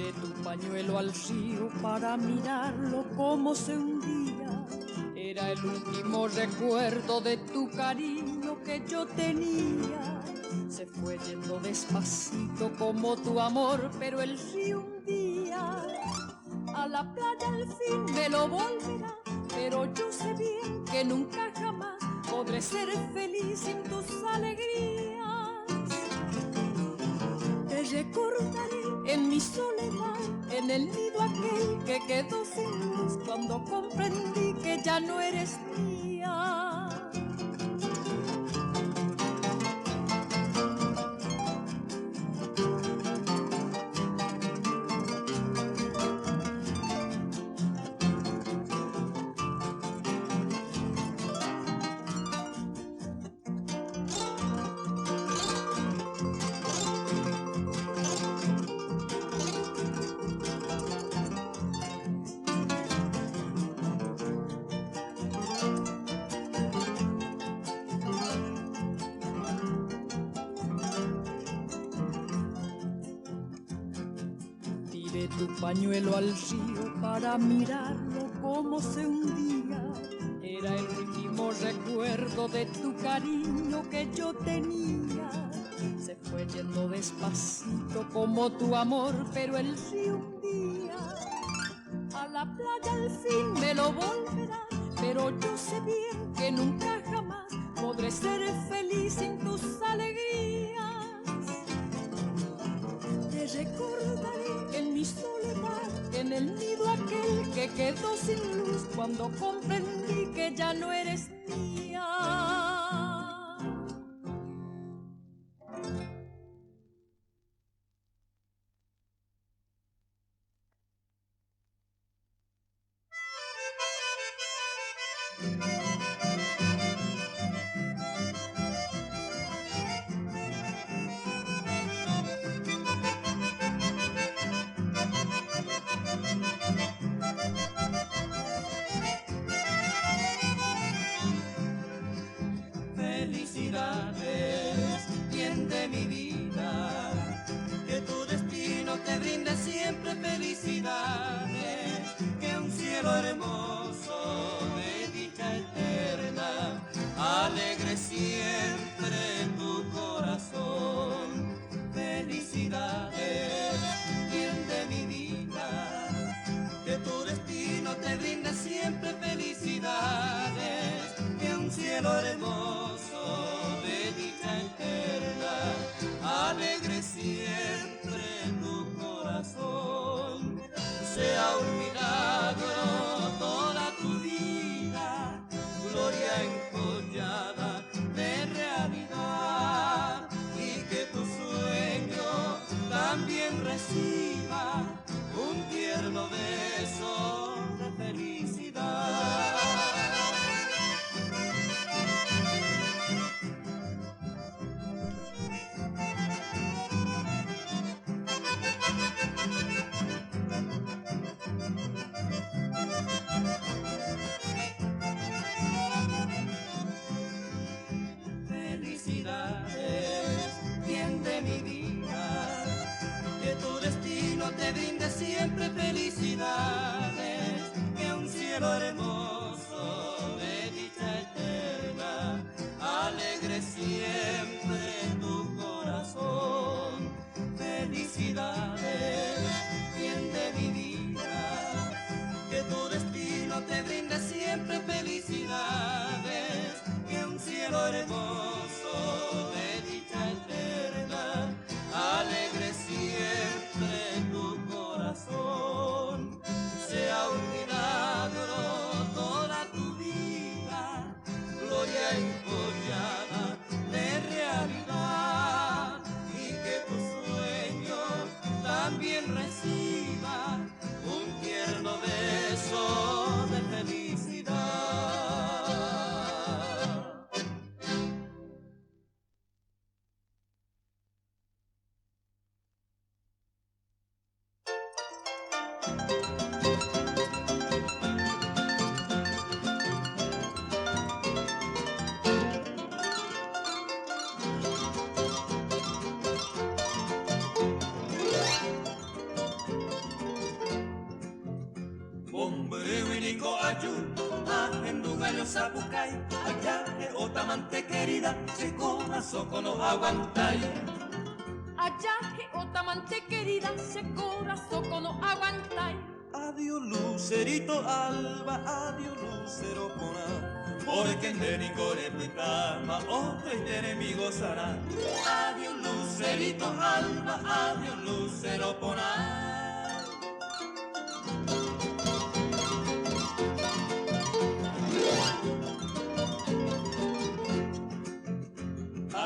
Tiré tu pañuelo al río para mirarlo como se hundía. Era el último recuerdo de tu cariño que yo tenía. Se fue yendo despacito como tu amor, pero el río un día a la playa al fin me lo volverá. Pero yo sé bien que nunca jamás podré ser feliz sin tus alegrías. Te recordaré en mi soledad, en el nido aquel que quedó sin luz, cuando comprendí que ya no eres mía. Tiré tu pañuelo al río para mirarlo como se hundía. Era el último recuerdo de tu cariño que yo tenía. Se fue yendo despacito como tu amor, pero el río un día a la playa al fin me lo volverá. Pero yo sé bien que nunca jamás podré ser feliz sin tus alegrías. Te recordaré en mi soledad, en el nido aquel que quedó sin luz, cuando comprendí que ya no eres mía. Felicidades, bien de mi vida, que tu destino te brinde siempre felicidades, que un cielo hermoso de dicha eterna alegre siempre tu corazón. Felicidades, bien de mi vida, que tu destino te brinde siempre felicidades, que un cielo hermoso de dicha eterna alegre siempre tu corazón. Sea un milagro toda tu vida, gloria encollada de realidad, y que tu sueño también reciba un tierno beso de felicidad. Felicidades, bien de mi vida, que tu destino te brinde siempre felicidades, que un cielo hermoso de dicha eterna alegre siempre tu corazón. Felicidades, bien de mi vida, que tu destino te brinde siempre felicidades, que un cielo hermoso de dicha eterna alegre siempre tu corazón. Sea un milagro toda tu vida, gloria encollada de realidad, y que tu sueño también reciba un tierno beso de felicidad. Sapucay, allá que Otamante querida, se corazón no aguantai. Allá que Otamante querida, se corazón no aguantai. Adiós lucerito alba, adiós lucero pona, porque en Denigore pitama, otro enemigo será. Adiós lucerito alba, adiós lucero pona.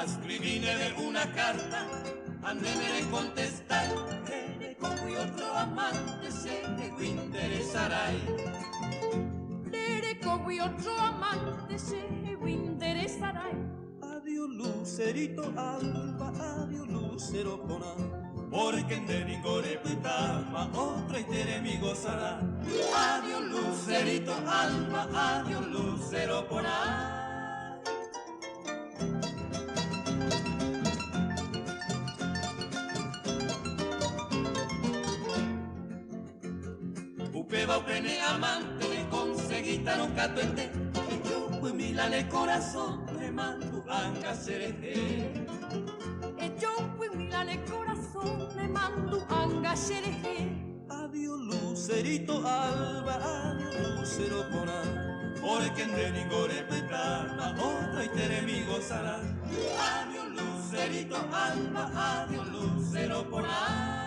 Escribine una carta, andeme de contestar, que con otro amante se me interesará. Con otro amante se me interesará. Adiós lucerito alba, adiós lucero pona, porque en Denigore pitama, otro enemigo será. Adiós lucerito alba, adiós lucero pona. Upeba upene amante le conseguita no catuente, y yo pues milane corazón le mando anga sereje. Yo pues milane corazón le mando anga sereje. Adiós lucerito alba, adiós lucero pona, porque en Denigore pitama, otra y enemigo será. Adiós lucerito alba, adiós lucero pona.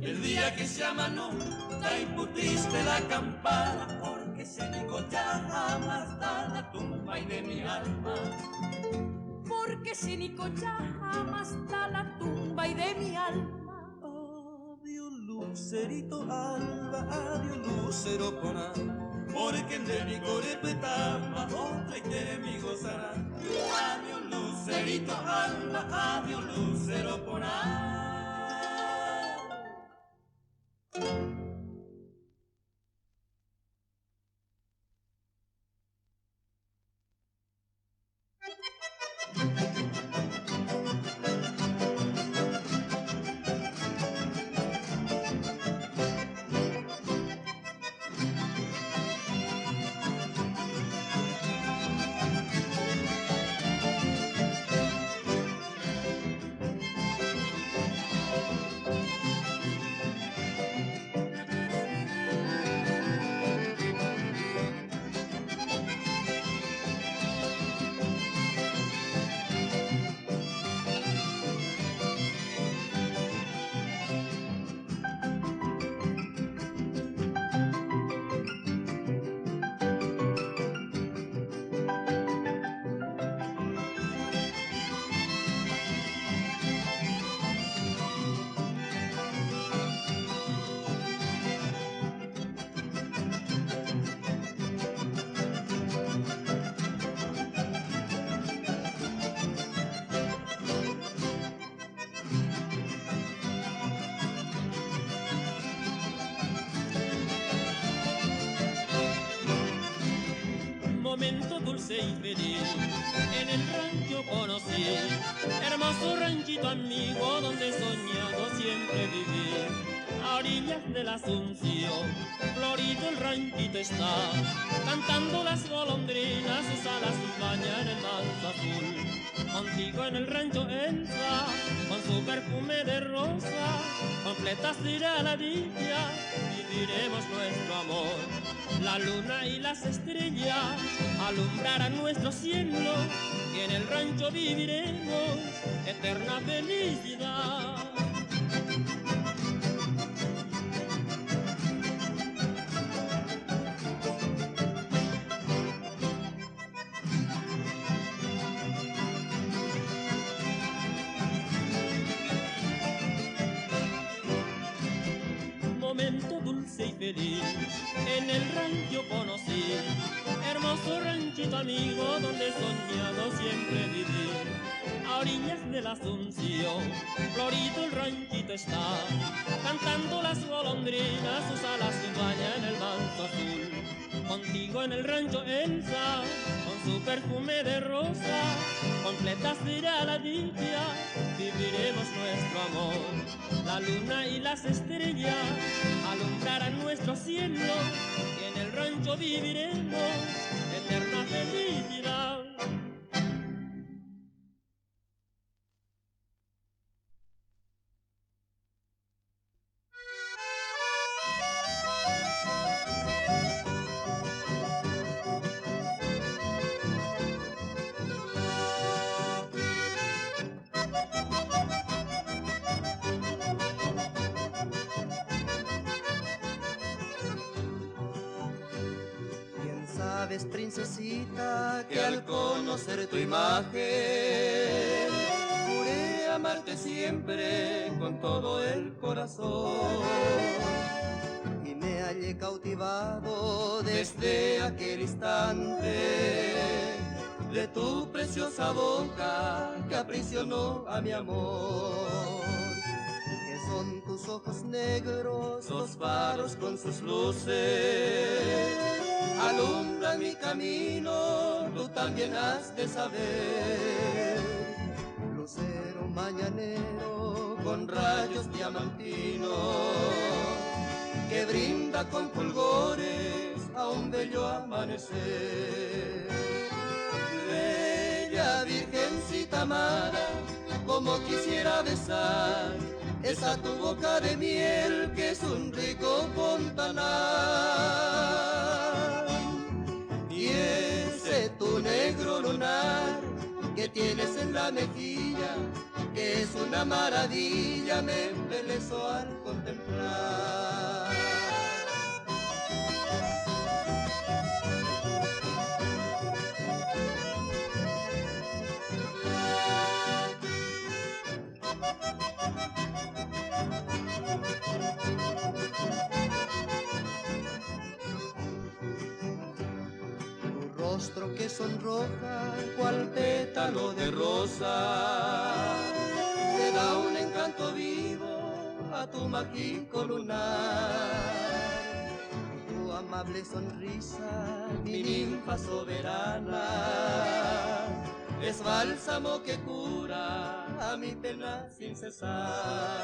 El día que se llama no, trae triste la campana, porque se dijo ya jamás da la tumba y de mi alma. Porque se Nico ya jamás da la tumba y de mi alma. Adiós lucerito alba, adiós lucero pona, porque en Denigore pitama, otra y enemigo será. Adiós lucerito alba, adiós lucero pona. Momento dulce y feliz, en el rancho conocí, hermoso ranchito amigo donde he soñado siempre vivir. A orillas de la Asunción, florido el ranchito está, cantando las golondrinas, sus alas bañan el manto azul. Contigo en el rancho entra, con su perfume de rosa, completas dirá la dicha, viviremos nuestro amor. La luna y las estrellas alumbrarán nuestro cielo, y en el rancho viviremos eterna felicidad. Momento dulce y feliz, en el rancho conocí, hermoso ranchito amigo donde he soñado siempre vivir. A orillas de la Asunción, florido el ranchito está, cantando las golondrinas, sus alas bañan el manto azul. Contigo en el rancho Elsa, con su perfume de rosa, completa será la dicha, viviremos nuestro amor. La luna y las estrellas alumbrarán nuestro cielo, y en el rancho viviremos eterna felicidad. Sabes, princesita, que al conocer tu imagen juré amarte siempre con todo el corazón, y me hallé cautivado desde aquel instante de tu preciosa boca que aprisionó a mi amor. Que son tus ojos negros, dos faros con sus luces, alumbra mi camino, tú también has de saber. Lucero mañanero con rayos diamantinos, que brinda con fulgores a un bello amanecer. Bella virgencita amada, como quisiera besar esa tu boca de miel que es un rico fontanal. Y ese tu negro lunar que tienes en la mejilla, que es una maravilla, me embelezo al contemplar. Rostro que sonroja cual pétalo de rosa, te da un encanto vivo a tu mágico lunar. Tu amable sonrisa, mi ninfa soberana, es bálsamo que cura a mi pena sin cesar.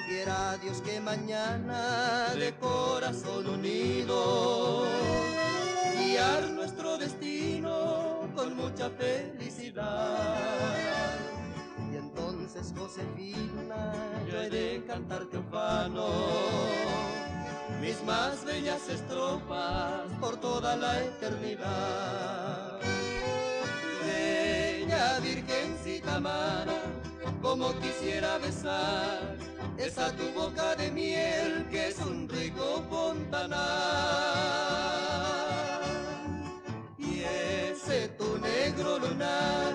Quiera Dios que mañana de corazón unido guiar nuestro destino con mucha felicidad. Y entonces, Josefina, yo he de cantar teofano mis más bellas estrofas por toda la eternidad. Bella virgencita amada, como quisiera besar esa tu boca de miel que es un rico fontanal. Y ese tu negro lunar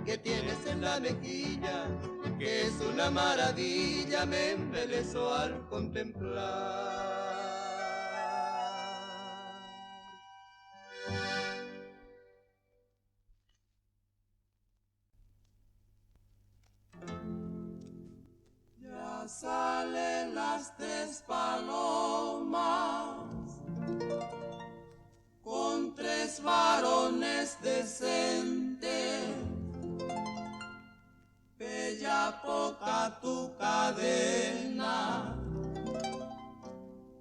que tienes en la mejilla, que es una maravilla, me embelezo al contemplar. Ya salen las tres palomas con tres varones decentes. Bella poca tu cadena,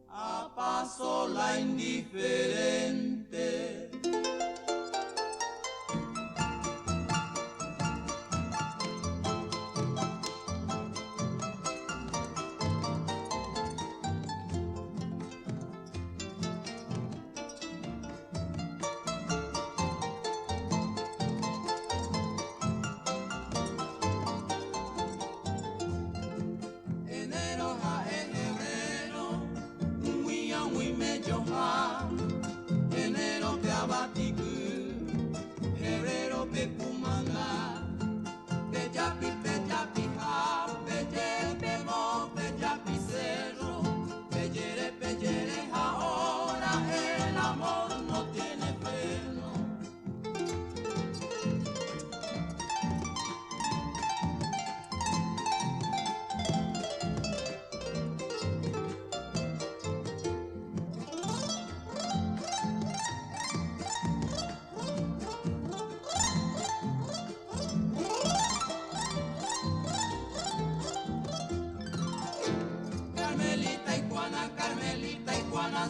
a paso la indiferente. Enero,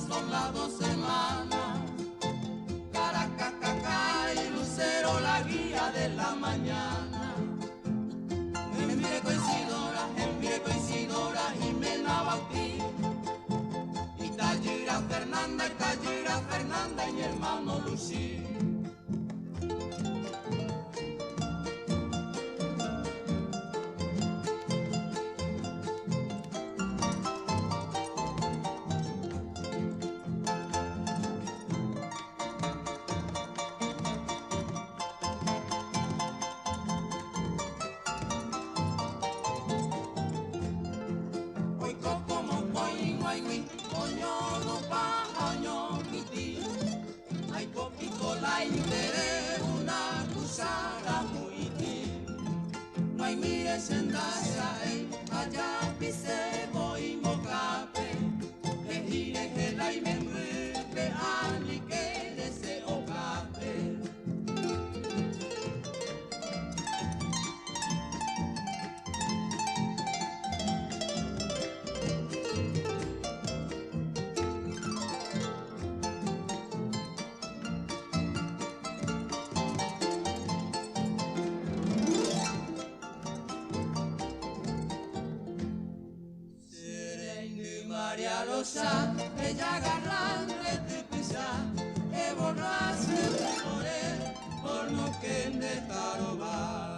son las 2 semanas. Caracacacá y Lucero, la guía de la mañana. Envieco Isidora, Jimena Bautí. Y Tallira Fernanda y mi hermano Lucí. Ella agarrando de pisa, e borrarse por no que de tarobar.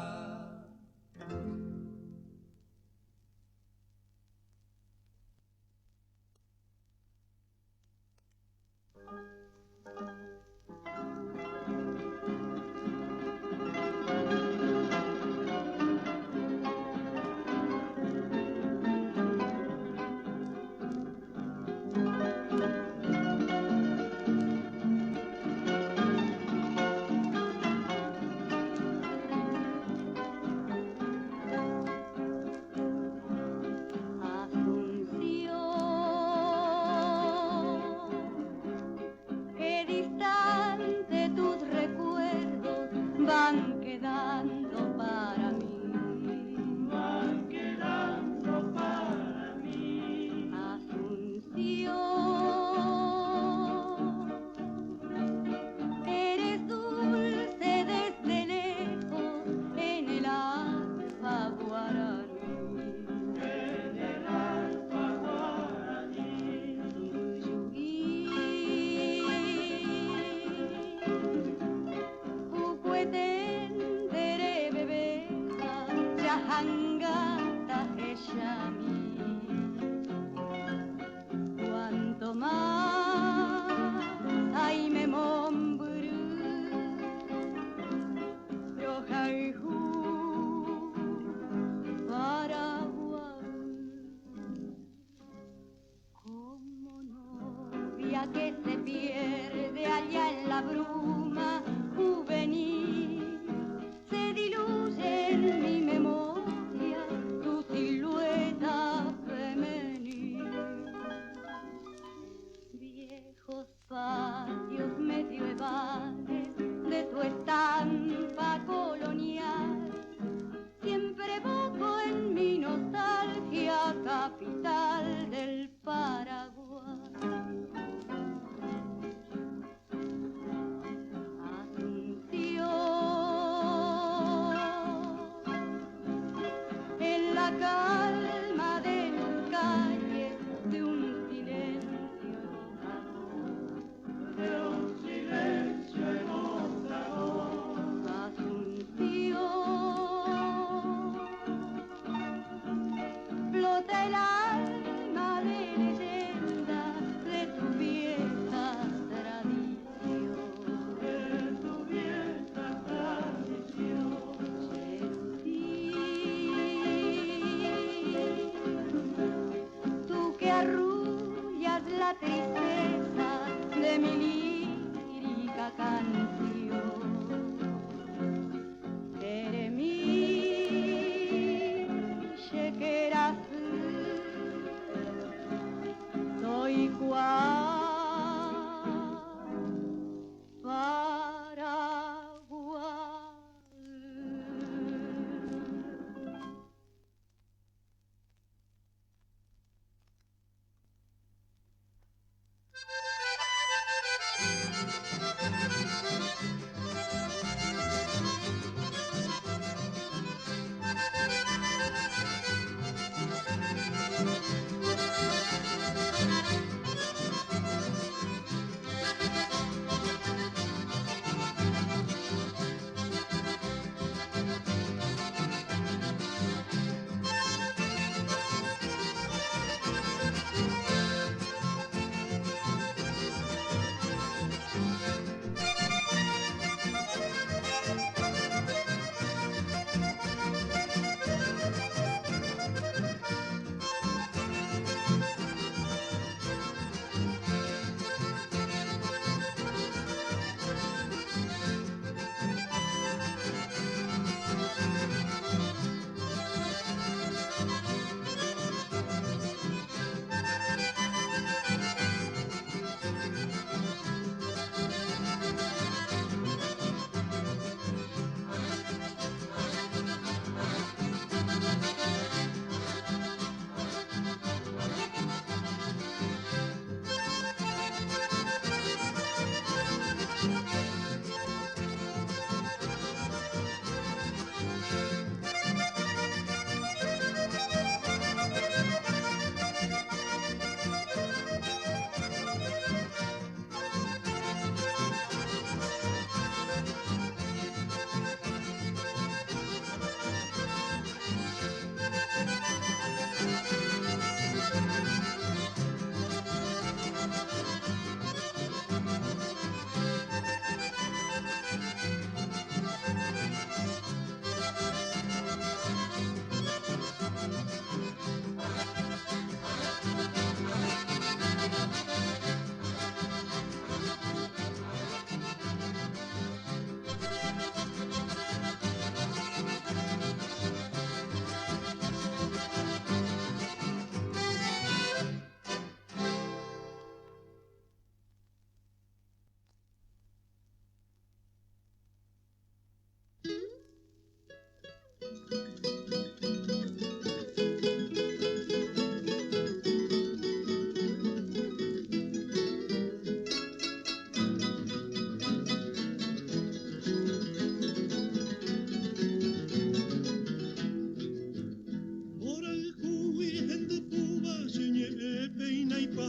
Que se pierde allá en la bruma juvenil, se diluye en mi memoria tu silueta femenil. Viejos patios medievales de tu estampa colonial, siempre evoco en mi nostalgia capital del Paraguay. Calma de tus calles, de un silencio enojador, Asunción, flota el alma de leyenda de tu vieja tradición, arrullas la tristeza de mi lírica canción. Eres mi chequerazú, soy cual Paraguay.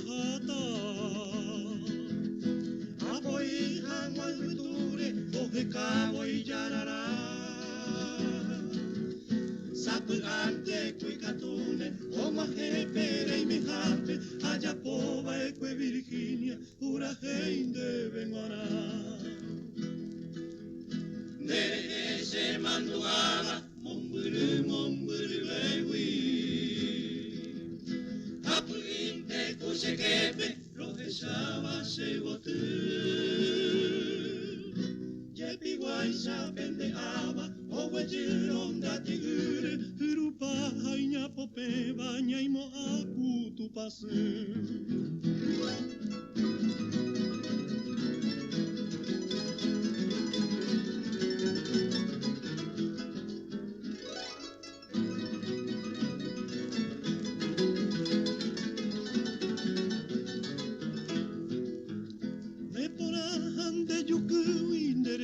hata Apoi hangoi witure ohe kawai jarara Sapu ante kui katune o mahe pere I mihate Aja pova e kwe Virginia ura heinde venguana Nere se manduama Momburu lewi Apu inte kusekepe Rohe sawa se botu Jepi waisa pende ava Owe jironda tigure Urupa haina pope Banya imo aku tu pasu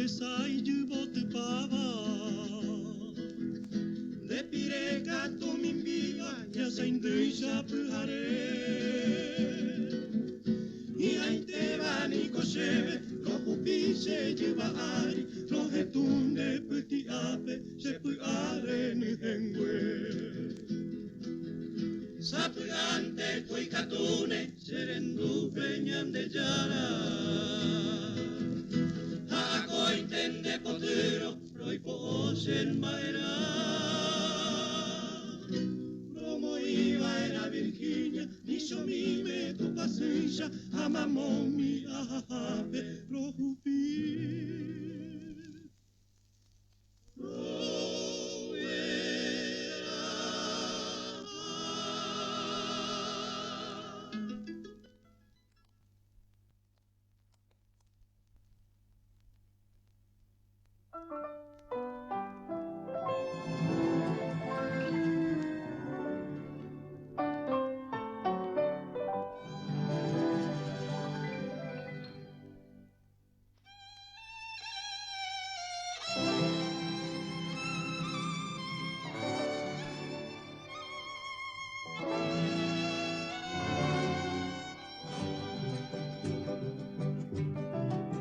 Sai jubote pava De pireka to mimbiga Ya saindrisha puhare I aite vani kosheve Rohu pise jubaari Rohe tunde puti ape Se puare nuhengue Sapurante koi katune Serendu peñan de jara Tende potero, roi po sen maera. Promo iba era Virginia, ni so mi me tu pasenza, amamomi ahape, rohupi.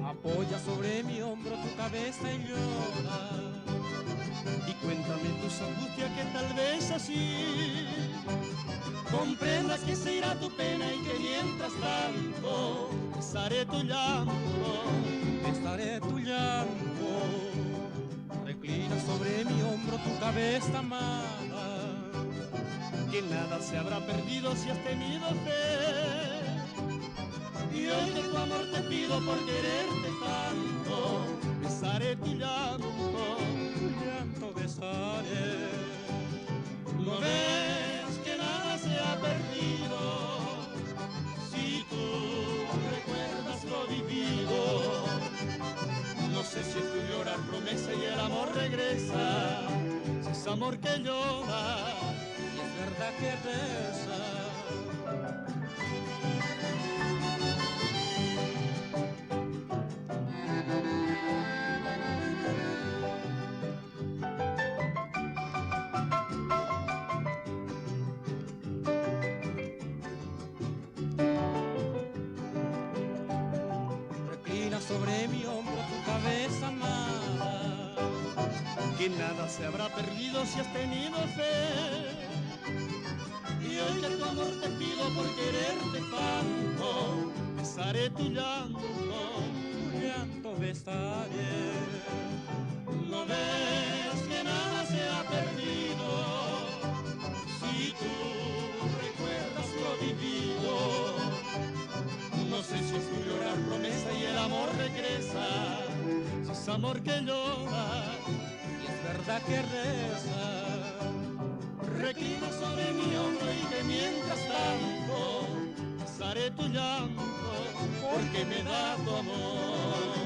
Apoya sobre mi hombro tu cabeza y llora y cuéntame tus angustias que tal vez así comprendas que se irá tu pena y que mientras tanto besaré tu llanto, reclina sobre mi hombro tu cabeza amada, que nada se habrá perdido si has tenido fe. Y hoy que tu amor te pido por quererte tanto, besaré tu llanto besaré. ¿No ves que nada se ha perdido? Si tú recuerdas lo vivido, no sé si es tu llorar promesa y el amor regresa, si es amor que llora y es verdad que reza. Sobre mi hombro tu cabeza amada, que nada se habrá perdido si has tenido fe. Y hoy que tu amor te pido por quererte tanto, besaré tu llanto besaré. ¿No ves que nada se ha perdido? Si tú recuerdas lo vivido, no sé si es tu llorar promesa y el amor regresa, si es amor que llora y es verdad que reza. Reclina sobre mi hombro y que mientras tanto besaré tu llanto porque me da tu amor.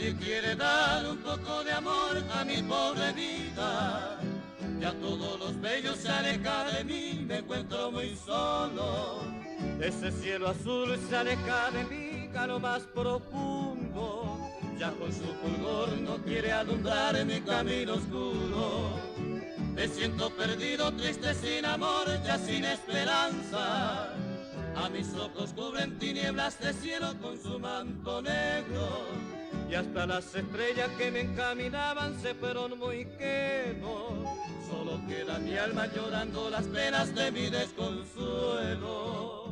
Nadie quiere dar un poco de amor a mi pobre vida. Ya todos los bellos se alejan de mí, me encuentro muy solo. Ese cielo azul se aleja de mí a lo más profundo. Ya con su fulgor no quiere alumbrar mi camino oscuro. Me siento perdido, triste, sin amor, ya sin esperanza. A mis ojos cubren tinieblas de cielo con su manto negro. Y hasta las estrellas que me encaminaban se fueron muy quedos. Solo queda mi alma llorando las penas de mi desconsuelo.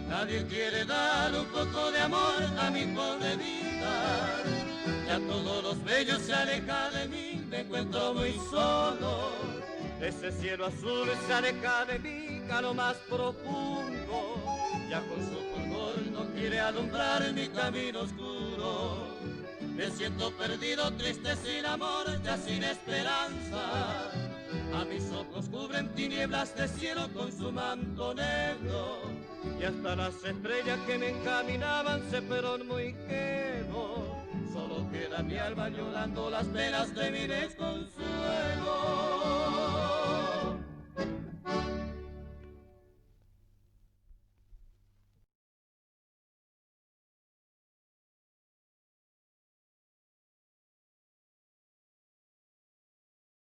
Nadie quiere dar un poco de amor a mi pobre vida. Ya todos los bellos se alejan de mí, me encuentro muy solo. Ese cielo azul se aleja de mí a lo más profundo. Ya con su fulgor no quiere alumbrar mi camino oscuro. Me siento perdido, triste, sin amor, ya sin esperanza. A mis ojos cubren tinieblas de cielo con su manto negro. Y hasta las estrellas que me encaminaban se fueron muy quedos. Solo queda mi alma llorando las penas de mi desconsuelo.